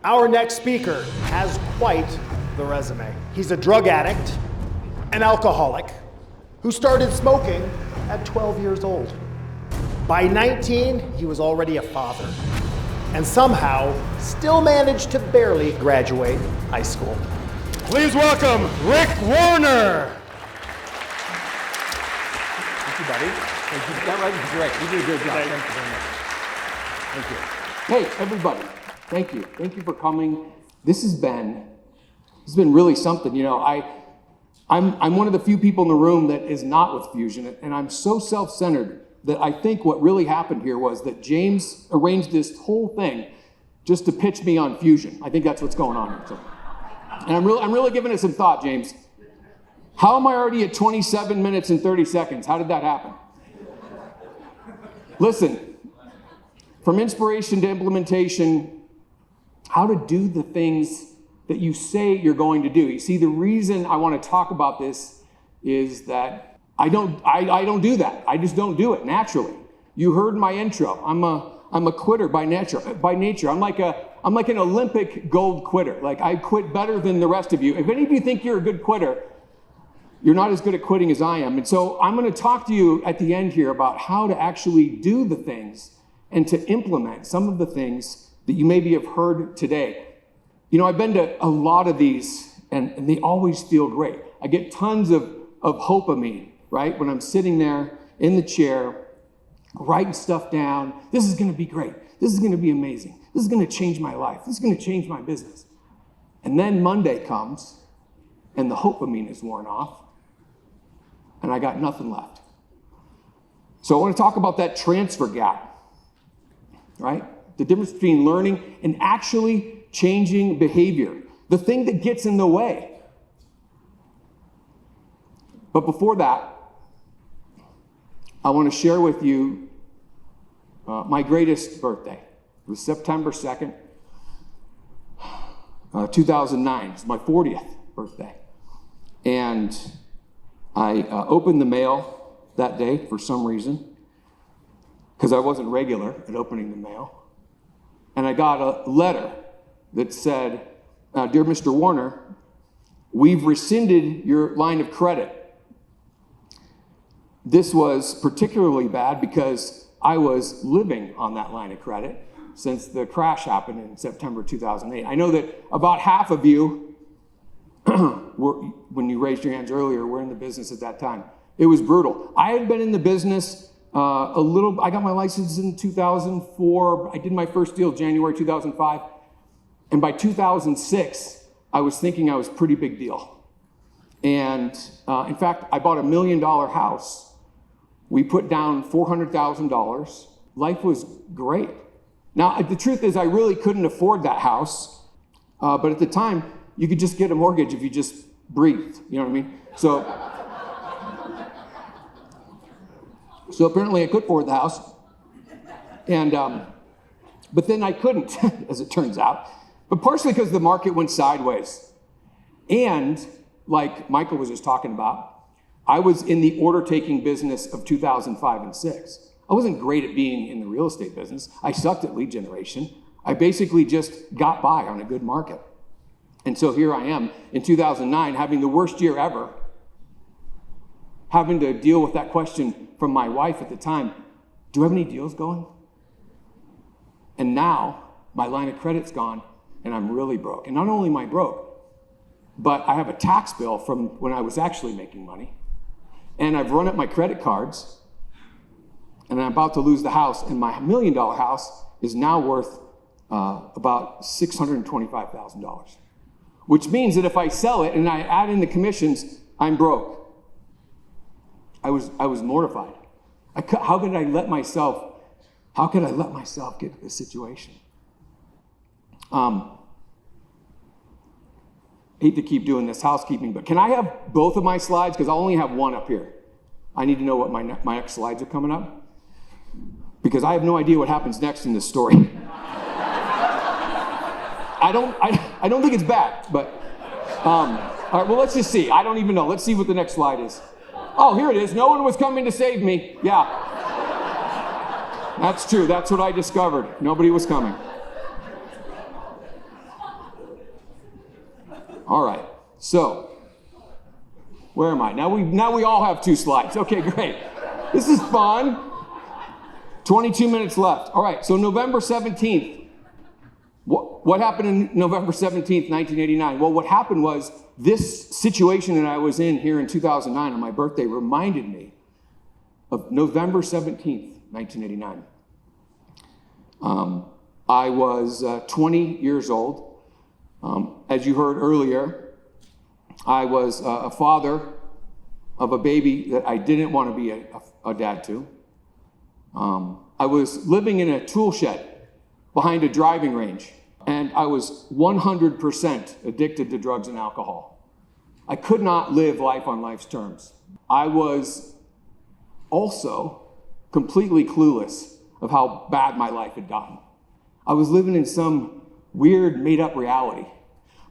Our next speaker has quite the resume. He's a drug addict, an alcoholic, who started smoking at 12 years old. By 19, he was already a father, and somehow still managed to barely graduate high school. Please welcome Rick Warner. Thank you, buddy. Thank you. That right is great. You did a good job. Thank you very much. Thank you. Hey, everybody. Thank you. Thank you for coming. This has been really something. You know, I'm one of the few people in the room that is not with Fusion, and I'm so self-centered that I think what really happened here was that James arranged this whole thing just to pitch me on Fusion. I think that's what's going on here. So, and I'm really giving it some thought, James. How am I already at 27 minutes and 30 seconds? How did that happen? Listen, from inspiration to implementation, how to do the things that you say you're going to do. You see, the reason I want to talk about this is that I don't do that. I just don't do it naturally. You heard my intro. I'm a quitter by nature. I'm like an Olympic gold quitter. Like, I quit better than the rest of you. If any of you think you're a good quitter, you're not as good at quitting as I am. And so I'm going to talk to you at the end here about how to actually do the things and to implement some of the things that you maybe have heard today. You know, I've been to a lot of these, and they always feel great. I get tons of dopamine, right? When I'm sitting there in the chair, writing stuff down. This is going to be great. This is going to be amazing. This is going to change my life. This is going to change my business. And then Monday comes, and the dopamine is worn off, and I got nothing left. So I want to talk about that transfer gap, right? The difference between learning and actually changing behavior, the thing that gets in the way. But before that, I want to share with you my greatest birthday. It was September 2nd, 2009. It's my 40th birthday. And I opened the mail that day for some reason, because I wasn't regular at opening the mail. And I got a letter that said, "Dear Mr. Warner, we've rescinded your line of credit." This was particularly bad because I was living on that line of credit since the crash happened in September 2008. I know that about half of you, when you raised your hands earlier, were in the business at that time. It was brutal. I had been in the business I got my license in 2004. I did my first deal January 2005. And by 2006, I was thinking I was a pretty big deal. And in fact, I bought $1 million house. We put down $400,000. Life was great. Now, the truth is I really couldn't afford that house. But at the time, you could just get a mortgage if you just breathed. You know what I mean? So apparently I could afford the house. And, but then I couldn't, as it turns out. But partially because the market went sideways. And like Michael was just talking about, I was in the order-taking business of 2005 and 6. I wasn't great at being in the real estate business. I sucked at lead generation. I basically just got by on a good market. And so here I am in 2009, having the worst year ever, having to deal with that question from my wife at the time, do I have any deals going? And now my line of credit's gone and I'm really broke. And not only am I broke, but I have a tax bill from when I was actually making money. And I've run up my credit cards, and I'm about to lose the house, and my $1 million house is now worth about $625,000, which means that if I sell it and I add in the commissions, I'm broke. I was mortified. How could I let myself get to this situation? Hate to keep doing this housekeeping, but can I have both of my slides? Because I'll only have one up here. I need to know what my next slides are coming up, because I have no idea what happens next in this story. I don't think it's bad, but all right. Well, let's just see. I don't even know. Let's see what the next slide is. Oh, here it is. No one was coming to save me. Yeah, that's true. That's what I discovered. Nobody was coming. All right, so where am I? Now we all have 2 slides. Okay, great. This is fun. 22 minutes left. All right, so November 17th. What happened in November 17th, 1989? Well, what happened was this situation that I was in here in 2009 on my birthday reminded me of November 17th, 1989. I was 20 years old. As you heard earlier, I was a father of a baby that I didn't want to be a dad to. I was living in a tool shed behind a driving range, and I was 100% addicted to drugs and alcohol. I could not live life on life's terms. I was also completely clueless of how bad my life had gotten. I was living in some weird, made-up reality.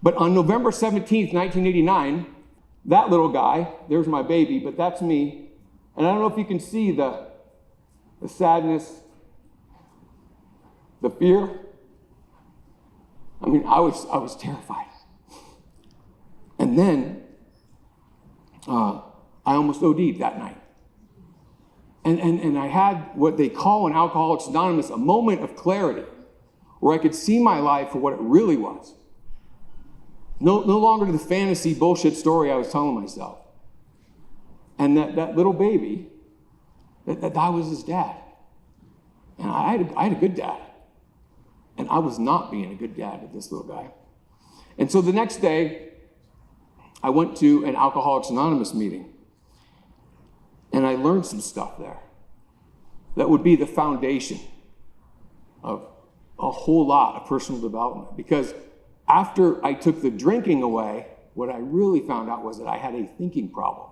But on November 17th, 1989, that little guy, there's my baby, but that's me. And I don't know if you can see the sadness, the fear. I mean, I was terrified. And then I almost OD'd that night. And I had what they call in Alcoholics Anonymous a moment of clarity, where I could see my life for what it really was. No longer the fantasy bullshit story I was telling myself. And that little baby, that I was his dad. And I had a good dad. And I was not being a good dad to this little guy. And so the next day, I went to an Alcoholics Anonymous meeting. And I learned some stuff there that would be the foundation of a whole lot of personal development. Because after I took the drinking away, what I really found out was that I had a thinking problem.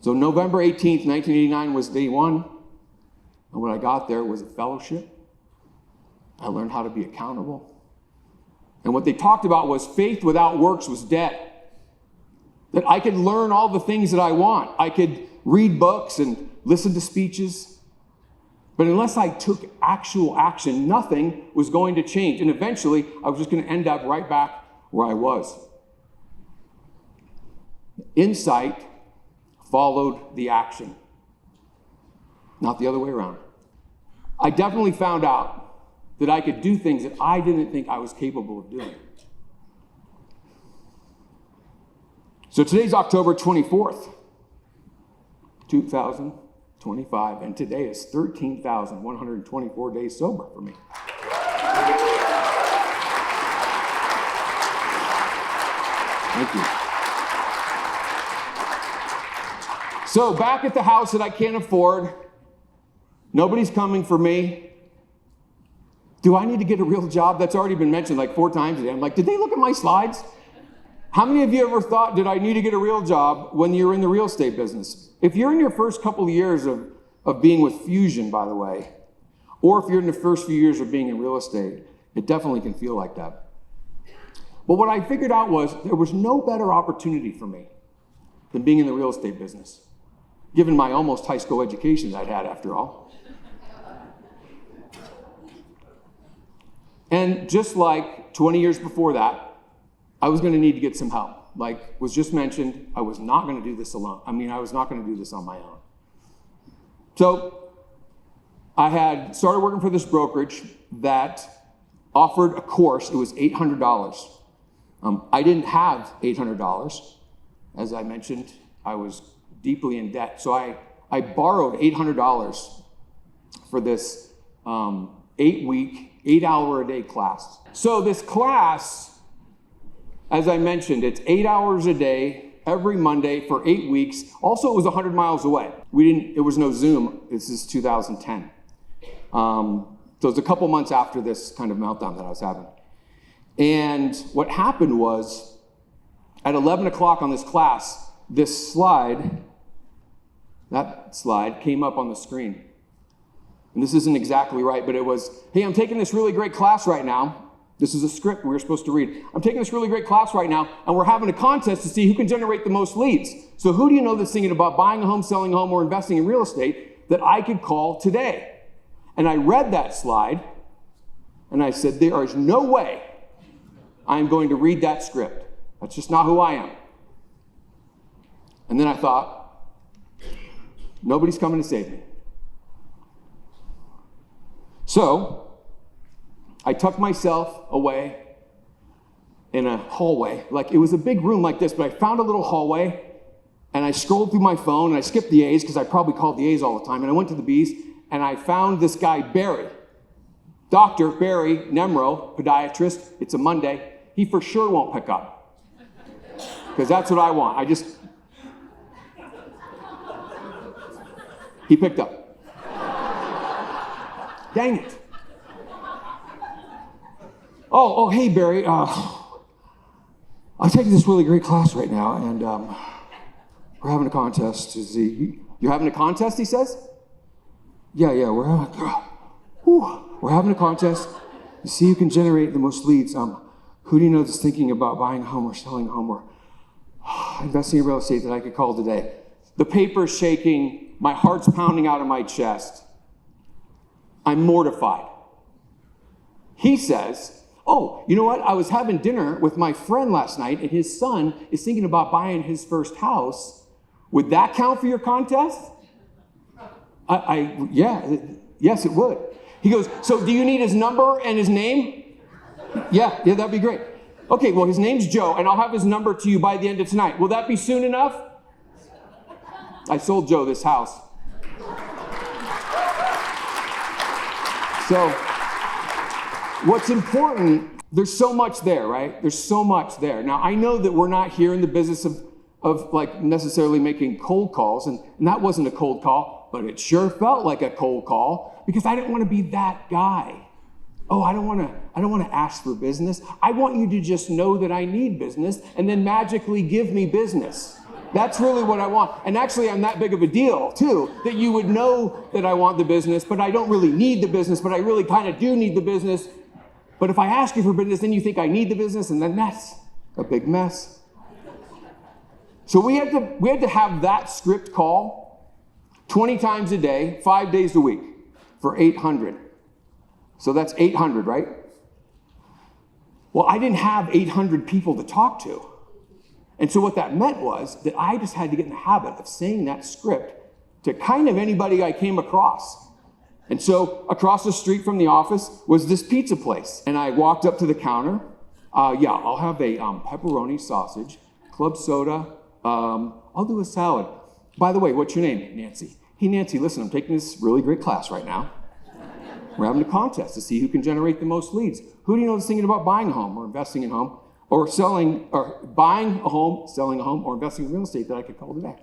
So November 18th, 1989 was day 1. And when I got there was a fellowship. I learned how to be accountable. And what they talked about was faith without works was dead. That I could learn all the things that I want. I could read books and listen to speeches. But unless I took actual action, nothing was going to change. And eventually, I was just going to end up right back where I was. Insight followed the action, not the other way around. I definitely found out that I could do things that I didn't think I was capable of doing. So today's October 24th, 2025, and today is 13,124 days sober for me. Thank you. So back at the house that I can't afford, nobody's coming for me. Do I need to get a real job? That's already been mentioned like 4 times today. I'm like, did they look at my slides? How many of you ever thought, did I need to get a real job when you're in the real estate business? If you're in your first couple of years of being with Fusion, by the way, or if you're in the first few years of being in real estate, it definitely can feel like that. But what I figured out was there was no better opportunity for me than being in the real estate business, given my almost high school education that I'd had after all. And just like 20 years before that, I was going to need to get some help. Like was just mentioned, I was not going to do this alone. I was not going to do this on my own. So I had started working for this brokerage that offered a course. It was $800. I didn't have $800. As I mentioned, I was deeply in debt. So I borrowed $800 for this 8-week, 8-hour-a-day class. So this class, as I mentioned, it's 8 hours a day, every Monday for 8 weeks. Also, it was 100 miles away. It was no Zoom. This is 2010. So it was a couple months after this kind of meltdown that I was having. And what happened was, at 11 o'clock on this class, this slide, that slide came up on the screen. And this isn't exactly right, but it was, hey, I'm taking this really great class right now. This is a script we were supposed to read. I'm taking this really great class right now, and we're having a contest to see who can generate the most leads. So who do you know that's thinking about buying a home, selling a home, or investing in real estate that I could call today? And I read that slide, and I said, there is no way I'm going to read that script. That's just not who I am. And then I thought, nobody's coming to save me. So I tucked myself away in a hallway. Like, it was a big room like this, but I found a little hallway, and I scrolled through my phone, and I skipped the A's because I probably called the A's all the time, and I went to the B's, and I found this guy, Barry. Dr. Barry Nemro, podiatrist. It's a Monday. He for sure won't pick up, because that's what I want. He picked up. Dang it. Oh, hey, Barry. I'm taking this really great class right now, and we're having a contest to see. You're having a contest, he says? Yeah, we're having a contest to see who can generate the most leads. Who do you know that's thinking about buying a home or selling a home or investing in real estate that I could call today? The paper's shaking, my heart's pounding out of my chest. I'm mortified. He says, oh, you know what? I was having dinner with my friend last night, and his son is thinking about buying his first house. Would that count for your contest? Yes, it would. He goes, so do you need his number and his name? Yeah, that'd be great. Okay, well, his name's Joe, and I'll have his number to you by the end of tonight. Will that be soon enough? I sold Joe this house. So, what's important, there's so much there, right? There's so much there. Now, I know that we're not here in the business of like necessarily making cold calls, and that wasn't a cold call, but it sure felt like a cold call because I didn't want to be that guy. Oh, I don't want to ask for business. I want you to just know that I need business and then magically give me business. That's really what I want. And actually, I'm that big of a deal, too, that you would know that I want the business, but I don't really need the business, but I really kind of do need the business. But if I ask you for business, then you think I need the business, and then that's a big mess. So we had to have that script call 20 times a day, 5 days a week for 800. So that's 800, right? Well, I didn't have 800 people to talk to. And so what that meant was that I just had to get in the habit of saying that script to kind of anybody I came across. And so across the street from the office was this pizza place. And I walked up to the counter. I'll have a pepperoni sausage, club soda. I'll do a salad. By the way, what's your name? Nancy. Hey, Nancy, listen, I'm taking this really great class right now. We're having a contest to see who can generate the most leads. Who do you know that's thinking about buying a home or investing in a home or selling or buying a home, selling a home, or investing in real estate that I could call today?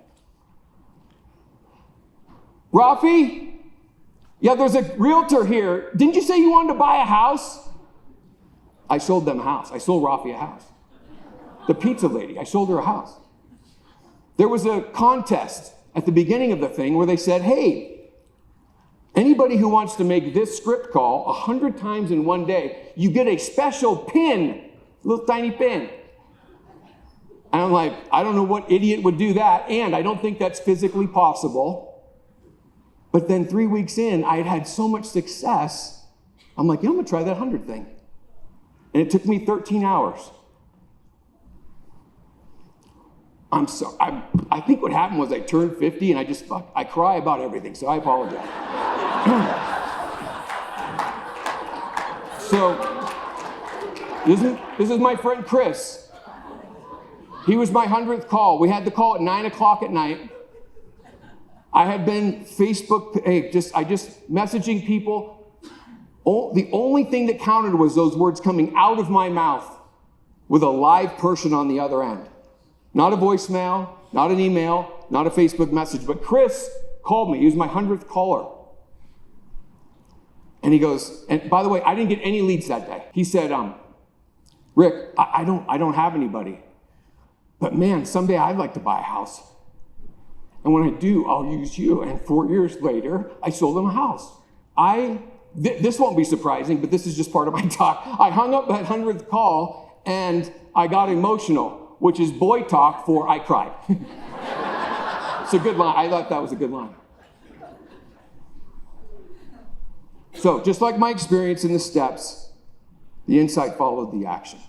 Rafi? Yeah, there's a realtor here. Didn't you say you wanted to buy a house? I sold them a house. I sold Rafi a house. The pizza lady, I sold her a house. There was a contest at the beginning of the thing where they said, hey, anybody who wants to make this script call 100 times in one day, you get a special pin, little tiny pin. And I'm like, I don't know what idiot would do that, and I don't think that's physically possible. But then 3 weeks in, I had had so much success, I'm like, I'm going to try that 100 thing. And it took me 13 hours. I'm sorry. I think what happened was I turned 50 and I cry about everything, so I apologize. So, this is my friend Chris. He was my 100th call. We had the call at 9 o'clock at night. I had been I just messaging people. The only thing that counted was those words coming out of my mouth with a live person on the other end. Not a voicemail, not an email, not a Facebook message, but Chris called me. He was my 100th caller. And he goes, and by the way, I didn't get any leads that day. He said, Rick, I don't have anybody. But man, someday I'd like to buy a house. And when I do, I'll use you. And 4 years later, I sold him a house. This won't be surprising, but this is just part of my talk. I hung up that 100th call and I got emotional, which is boy talk for I cried. It's a good line. I thought that was a good line. So just like my experience in the steps, the insight followed the action.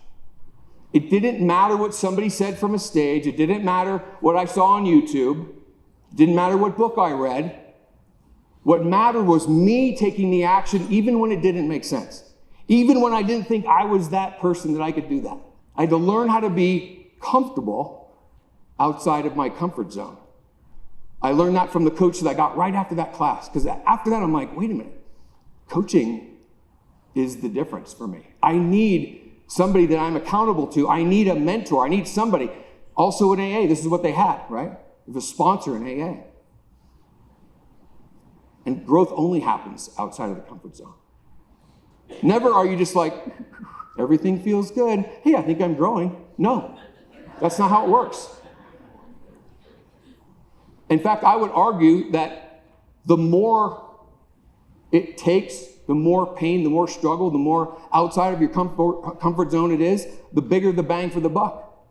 It didn't matter what somebody said from a stage. It didn't matter what I saw on YouTube. It didn't matter what book I read. What mattered was me taking the action even when it didn't make sense. Even when I didn't think I was that person that I could do that. I had to learn how to be comfortable outside of my comfort zone. I learned that from the coach that I got right after that class. Because after that, I'm like, wait a minute. Coaching is the difference for me. I need somebody that I'm accountable to. I need a mentor. I need somebody. Also in AA, this is what they had, right? There's a sponsor in AA. And growth only happens outside of the comfort zone. Never are you just like, everything feels good. Hey, I think I'm growing. No, that's not how it works. In fact, I would argue that the more it takes, the more pain, the more struggle, the more outside of your comfort zone it is, the bigger the bang for the buck.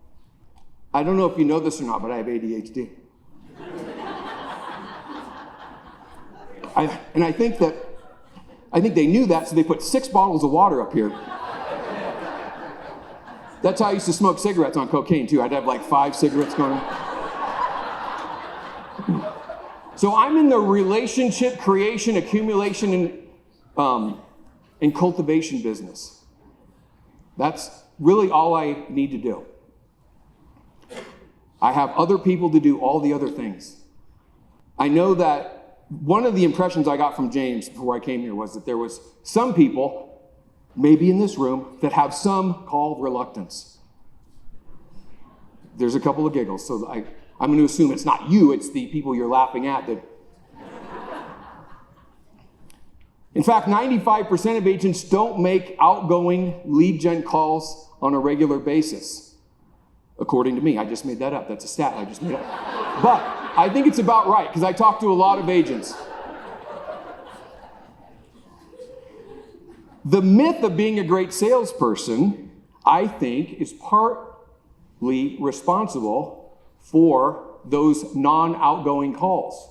I don't know if you know this or not, but I have ADHD. I think they knew that, so they put 6 bottles of water up here. That's how I used to smoke cigarettes on cocaine, too. I'd have like 5 cigarettes going on. So I'm in the relationship creation, accumulation, and cultivation business. That's really all I need to do. I have other people to do all the other things. I know that one of the impressions I got from James before I came here was that there was some people, maybe in this room, that have some call reluctance. There's a couple of giggles, so I'm going to assume it's not you, it's the people you're laughing at. In fact, 95% of agents don't make outgoing lead gen calls on a regular basis. According to me, I just made that up. That's a stat I just made up. But I think it's about right, because I talk to a lot of agents. The myth of being a great salesperson, I think, is partly responsible for those non-outgoing calls.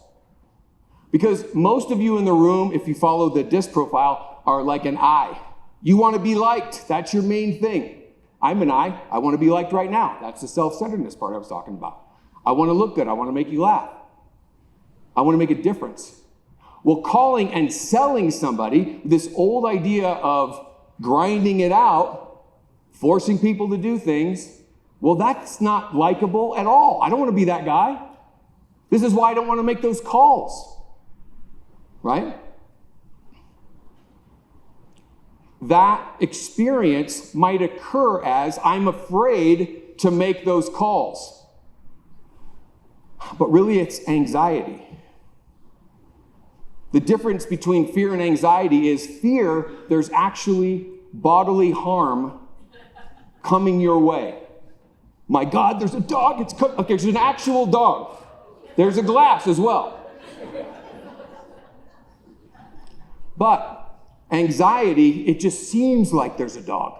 Because most of you in the room, if you follow the DISC profile, are like an I. You want to be liked. That's your main thing. I'm an I. I want to be liked right now. That's the self-centeredness part I was talking about. I want to look good. I want to make you laugh. I want to make a difference. Well, calling and selling somebody, this old idea of grinding it out, forcing people to do things, well, that's not likable at all. I don't want to be that guy. This is why I don't want to make those calls, right? That experience might occur as I'm afraid to make those calls. But really, it's anxiety. The difference between fear and anxiety is fear, there's actually bodily harm coming your way. My God, there's a dog. Okay, there's an actual dog. There's a glass as well. But anxiety, it just seems like there's a dog.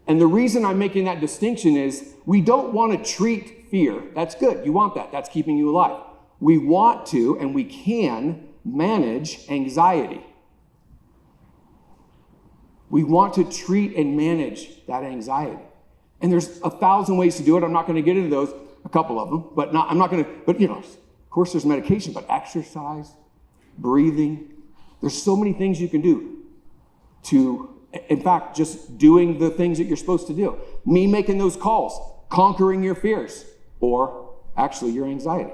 And the reason I'm making that distinction is we don't want to treat fear. That's good. You want that. That's keeping you alive. We want to, and we can, manage anxiety. We want to treat and manage that anxiety. And there's 1,000 ways to do it. I'm not going to get into those, a couple of them, but of course there's medication, but exercise, breathing, there's so many things you can do to, in fact, just doing the things that you're supposed to do. Me making those calls, conquering your fears, or actually your anxiety.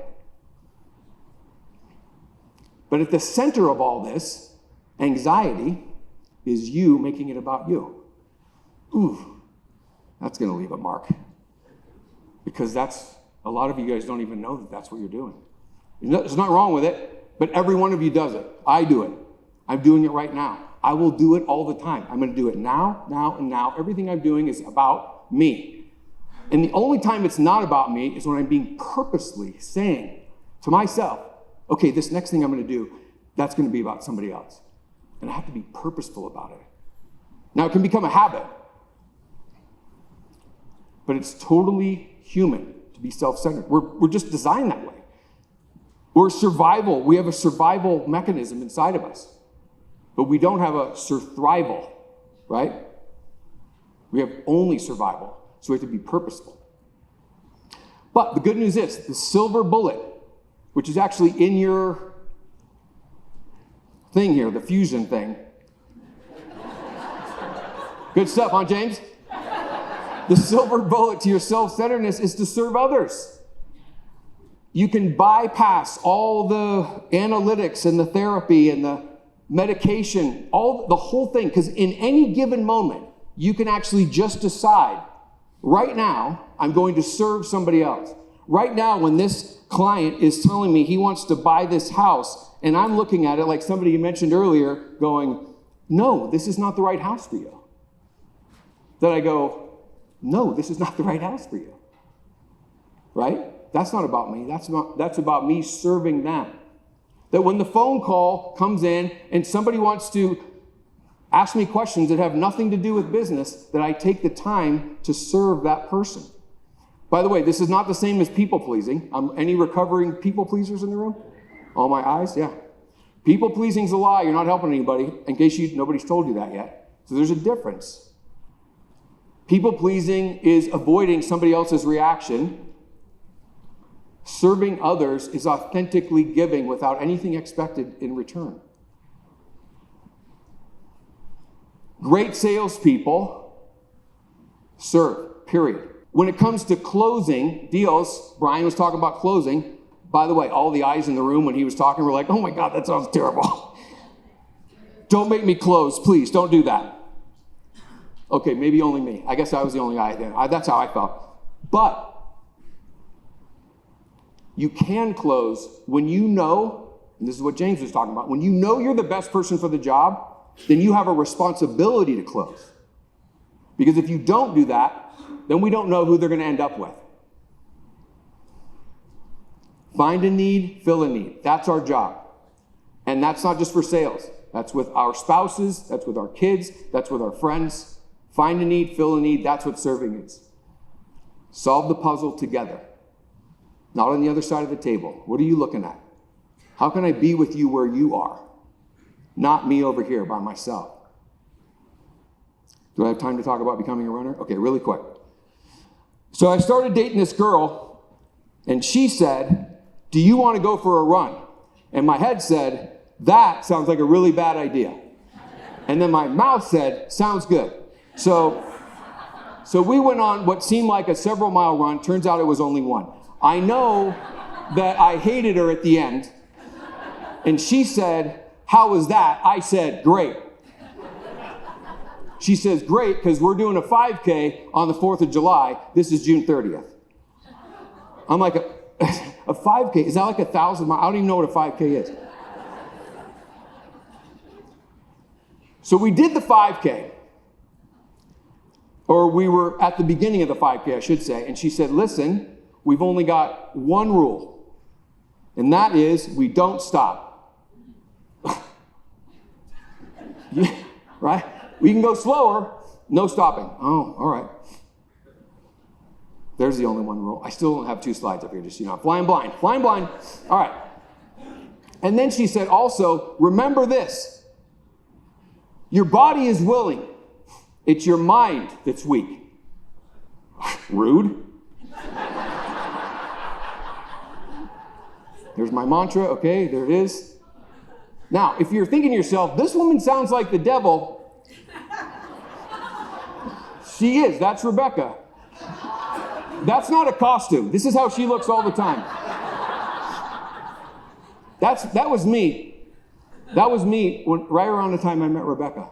But at the center of all this, anxiety is you making it about you. Ooh, that's going to leave a mark. Because a lot of you guys don't even know that that's what you're doing. There's nothing wrong with it, but every one of you does it. I do it. I'm doing it right now. I will do it all the time. I'm going to do it now, and now. Everything I'm doing is about me. And the only time it's not about me is when I'm being purposely saying to myself, okay, this next thing I'm going to do, that's going to be about somebody else. And I have to be purposeful about it. Now, it can become a habit, but it's totally human to be self-centered. We're just designed that way. We're survival. We have a survival mechanism inside of us, but we don't have a surthrival, right? We have only survival. So we have to be purposeful. But the good news is, the silver bullet, which is actually in your thing here, the fusion thing. Good stuff, huh, James? The silver bullet to your self-centeredness is to serve others. You can bypass all the analytics and the therapy and the medication, the whole thing, because in any given moment, you can actually just decide, right now, I'm going to serve somebody else. Right now, when this client is telling me he wants to buy this house, and I'm looking at it like somebody you mentioned earlier, going, no, this is not the right house for you. Then I go, no, this is not the right house for you. Right? That's not about me. That's about me serving them. That when the phone call comes in and somebody wants to ask me questions that have nothing to do with business, that I take the time to serve that person. By the way, this is not the same as people pleasing. Any recovering people pleasers in the room? All my eyes? Yeah. People pleasing is a lie. You're not helping anybody, in case nobody's told you that yet. So there's a difference. People pleasing is avoiding somebody else's reaction. Serving others is authentically giving without anything expected in return. Great salespeople serve, period. When it comes to closing deals, Brian was talking about closing. By the way, all the eyes in the room when he was talking were like, oh my God, that sounds terrible. Don't make me close, please, don't do that. Okay, maybe only me. I guess I was the only guy there. That's how I felt. But you can close when you know, and this is what James was talking about, when you know you're the best person for the job, then you have a responsibility to close. Because if you don't do that, then we don't know who they're going to end up with. Find a need, fill a need. That's our job. And that's not just for sales. That's with our spouses, that's with our kids, that's with our friends. Find a need, fill a need. That's what serving is. Solve the puzzle together. Not on the other side of the table. What are you looking at? How can I be with you where you are? Not me over here by myself. Do I have time to talk about becoming a runner? Okay, really quick. So I started dating this girl, and she said, do you want to go for a run? And my head said, that sounds like a really bad idea. And then my mouth said, sounds good. So we went on what seemed like a several-mile run. Turns out it was only one. I know that I hated her at the end. And she said, how was that? I said, great. She says, great, because we're doing a 5K on the 4th of July. This is June 30th. I'm like, a 5K? Is that like 1,000 miles? I don't even know what a 5K is. So we did the 5K. Or we were at the beginning of the 5K, I should say. And she said, listen, we've only got one rule. And that is, we don't stop. Yeah, right? We can go slower, no stopping. Oh, all right. There's the only one rule. I still don't have 2 slides up here, just, flying blind. All right. And then she said also, remember this. Your body is willing. It's your mind that's weak. Rude. There's my mantra. Okay, there it is. Now, if you're thinking to yourself, this woman sounds like the devil, she is. That's Rebecca. That's not a costume. This is how she looks all the time. That was me. That was me right around the time I met Rebecca.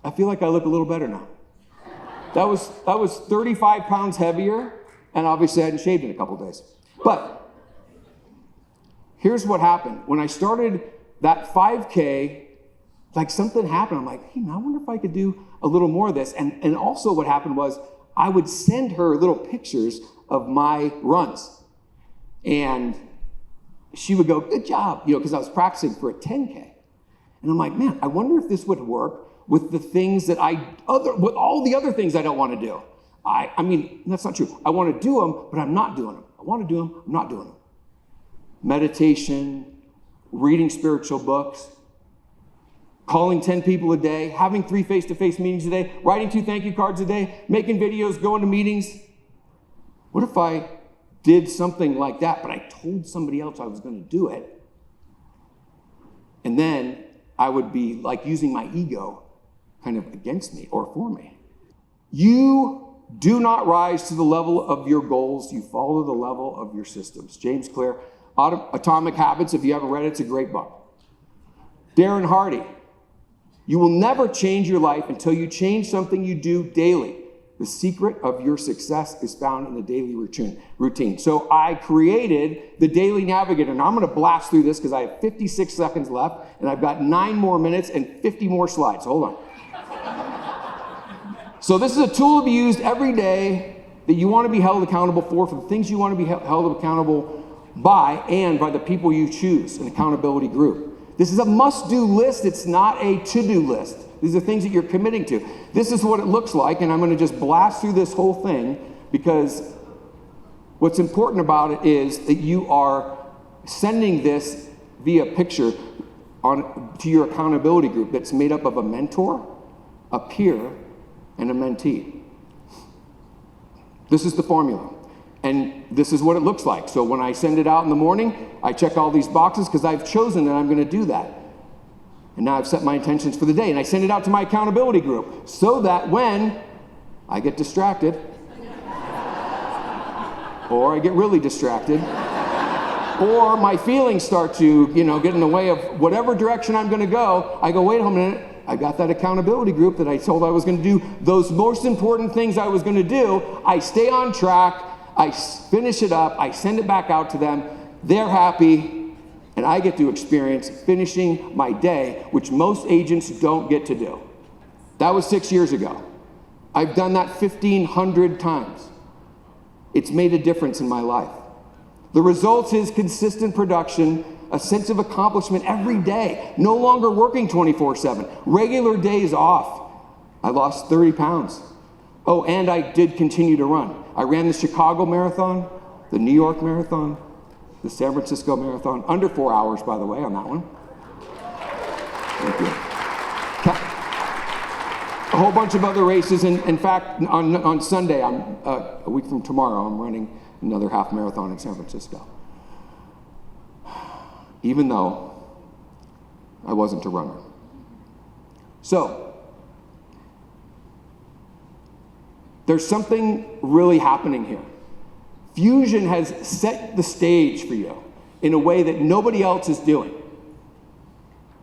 I feel like I look a little better now. That was 35 pounds heavier, and obviously I hadn't shaved in a couple days. But here's what happened. When I started that 5K, like something happened. I'm like, hey, I wonder if I could do a little more of this. And also what happened was I would send her little pictures of my runs. And she would go, good job, because I was practicing for a 10K. And I'm like, man, I wonder if this would work with the things that with all the other things I don't want to do. I mean, that's not true. I want to do them, but I'm not doing them. I want to do them, I'm not doing them. Meditation, reading spiritual books. calling 10 people a day, having 3 face-to-face meetings a day, writing 2 thank you cards a day, making videos, going to meetings. What if I did something like that, but I told somebody else I was going to do it? And then I would be like using my ego kind of against me or for me. You do not rise to the level of your goals. You follow the level of your systems. James Clear, Atomic Habits. If you haven't read it, it's a great book. Darren Hardy, you will never change your life until you change something you do daily. The secret of your success is found in the daily routine. So I created the Daily Navigator. Now I'm going to blast through this because I have 56 seconds left, and I've got 9 more minutes and 50 more slides. Hold on. So this is a tool to be used every day that you want to be held accountable for the things you want to be held accountable by, and by the people you choose, an accountability group. This is a must-do list. It's not a to-do list. These are things that you're committing to. This is what it looks like, and I'm going to just blast through this whole thing because what's important about it is that you are sending this via picture to your accountability group that's made up of a mentor, a peer, and a mentee. This is the formula. And this is what it looks like. So when I send it out in the morning, I check all these boxes because I've chosen that I'm going to do that. And now I've set my intentions for the day. And I send it out to my accountability group so that when I get distracted, or I get really distracted, or my feelings start to, get in the way of whatever direction I'm going to go, I go, wait a minute, I got that accountability group that I told I was going to do those most important things I was going to do. I stay on track. I finish it up, I send it back out to them, they're happy, and I get to experience finishing my day, which most agents don't get to do. That was 6 years ago. I've done that 1,500 times. It's made a difference in my life. The result is consistent production, a sense of accomplishment every day, no longer working 24/7, regular days off. I lost 30 pounds. Oh, and I did continue to run. I ran the Chicago Marathon, the New York Marathon, the San Francisco Marathon, under 4 hours, by the way, on that one. Thank you. A whole bunch of other races. In fact, on Sunday, a week from tomorrow, I'm running another half marathon in San Francisco. Even though I wasn't a runner. So, there's something really happening here. Fusion has set the stage for you in a way that nobody else is doing.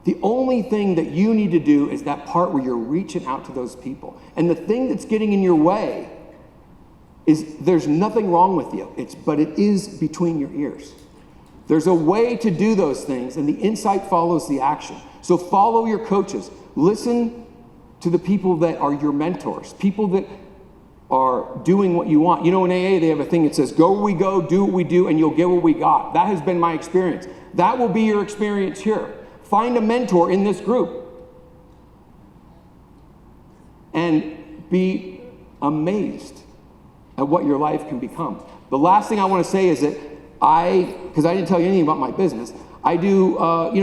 The only thing that you need to do is that part where you're reaching out to those people. And the thing that's getting in your way is there's nothing wrong with you, but it is between your ears. There's a way to do those things, and the insight follows the action. So follow your coaches. Listen to the people that are your mentors, people that are doing what you want. In AA, they have a thing that says, go where we go, do what we do, and you'll get what we got. That has been my experience. That will be your experience here. Find a mentor in this group and be amazed at what your life can become. The last thing I want to say is that because I didn't tell you anything about my business, I do,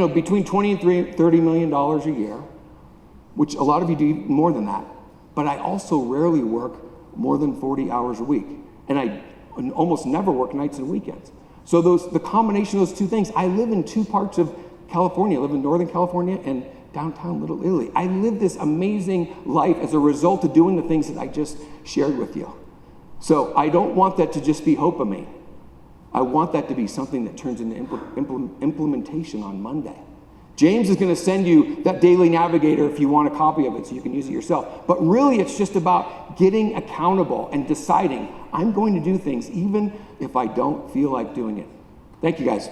between $20 and $30 million a year, which a lot of you do more than that. But I also rarely work more than 40 hours a week. And I almost never work nights and weekends. So the combination of those two things, I live in 2 parts of California. I live in Northern California and downtown Little Italy. I live this amazing life as a result of doing the things that I just shared with you. So I don't want that to just be hopamine. I want that to be something that turns into implementation on Monday. James is going to send you that Daily Navigator if you want a copy of it so you can use it yourself. But really, it's just about getting accountable and deciding, I'm going to do things even if I don't feel like doing it. Thank you, guys.